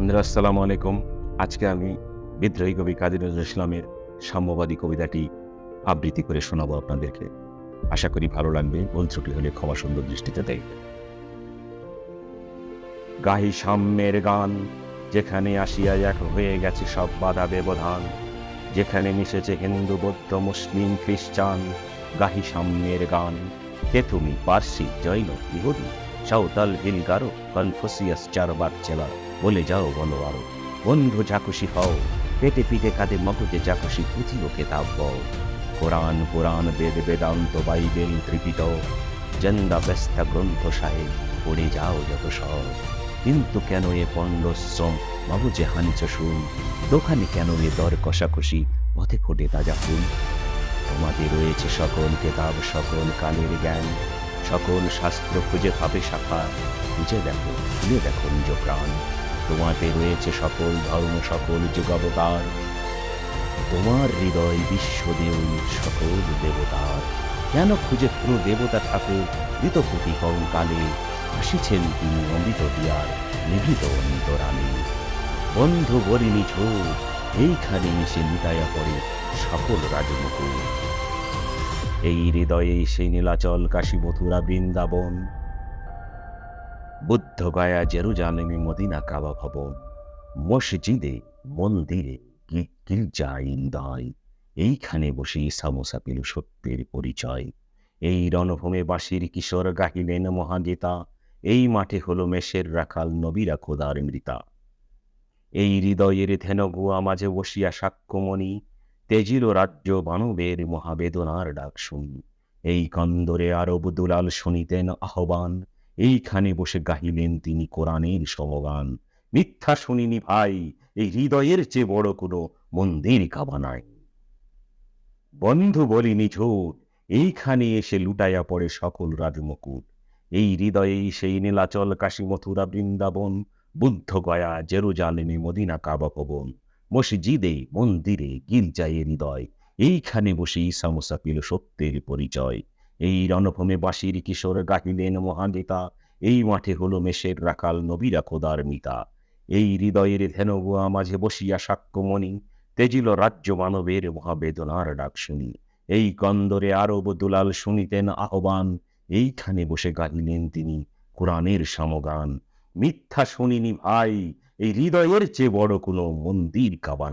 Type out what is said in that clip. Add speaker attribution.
Speaker 1: বন্ধুরা আসসালামু আলাইকুম। আজকে আমি বিদ্রোহী কবি কাজী নজরুল ইসলামের সাম্যবাদী কবিতাটি আবৃত্তি করে শোনাবো আপনাদেরকে। আশা করি ভালো লাগবে। ভুল ত্রুটি হলে ক্ষমা সুন্দর দৃষ্টিতে দেখবেন। গাহি সাম্যের গান, যেখানে আসিয়া এক হয়ে গেছে সব বাধা ব্যবধান, যেখানে মিশেছে হিন্দু বৌদ্ধ মুসলিম খ্রিস্টান। গাহি সাম্যের গান, কে তুমি পার্সি জৈন ইহুদি সাঁওতাল হিলগারো কনফুসিয়াস চারবার চেলা, বলে যাও বলো আরো। বন্ধু যা খুশি হও, পেটে পিঠে কাঁধে মগজে যা খুশি পুঁথিও খেতাব বও। কোরআন পুরাণ বেদ বেদান্ত বাইবেল ত্রিপিটক জেন্দা ব্যস্তা গ্রন্থ সাহেব, পড়ে যাও যত সব। কিন্তু কেন এ পণ্ডশ্রম, মগজে হানিচ শুন, দোকানে কেন এ দর কষাকষি, পথে ফোটে তাজা ফুল। তোমাদের রয়েছে সকল কেতাব সকল কালের জ্ঞান, সকল শাস্ত্র খুঁজে পাবে শাখা, খুঁজে দেখো খুলে দেখো নিজ প্রাণ। তোমাতে রয়েছে সকল ধর্ম সকল যুগাবতার, তোমার হৃদয় বিশ্বদেউল সকল দেবতার। কেন খুঁজে পুরো দেবতা ঠাকুর ঋতপতি কালে, আসিছেন তিনি অমৃত দিয়ার নিভৃত অন্তরালে। বন্ধু বলিনি ছোট, এইখানে এসে মিটাইয়া পড়ে সকল রাজমুকুট। এই হৃদয়ে সেই নীলাচল কাশী মথুরা বৃন্দাবন, বুদ্ধ গয়া জেরুজালেমে মদিনা কাবা ভবন, মসজিদে মন্দিরে গির্জায় হৃদয়, এইখানে বসে সামোসা পেল সত্যের পরিচয়। এই রণভূমে বাঁশির কিশোর গাহিলেন মহাগীতা, এই মাঠে হলো মেষের রাখাল নবীরা খোদার মৃতা। এই হৃদয়ের ধেনগুয়া মাঝে বসিয়া সাক্ষ্যমণি, তেজিল রাজ্য মানবের মহাবেদনার ডাক শুনি। এই কন্দরে আরব দুলাল শুনিতেন আহ্বান, এইখানে বসে গাহিলেন তিনি কোরআনের সমগান। মিথ্যা শুনিনি ভাই, এই হৃদয়ের চেয়ে বড় কোনো মন্দির কাবা নাই। বন্ধু বলিনি ঝোট, এইখানে এসে লুটাইয়া পড়ে সকল রাজমুকুট। এই হৃদয়েই সেই নীলাচল কাশী মথুরা বৃন্দাবন, বুদ্ধ গয়া জেরুজালেমে মদিনা কাবা ভবন, মসজিদে মন্দিরে গির্জায় হৃদয়, এইখানে বসে ঈসা মুসা পেল সত্যের পরিচয়। এই রণভূমে বাঁশির কিশোর গাহিলেন মহাগীতা, এই মাঠে হলো মেষের রাখাল নবীরা খোদার মিতা। এই হৃদয়ের ধেনগুয়া মাঝে বসিয়া সাক্ষ্যমণি, তেজিল রাজ্য মানবের মহাবেদনার ডাক শুনি। এই কন্দরে আরব দুলাল শুনিতেন আহ্বান, এইখানে বসে গাহিলেন তিনি কোরআনের সমগান। মিথ্যা শুনিনি ভাই, এই হৃদয়ের চেয়ে বড় কোনো মন্দির কাবা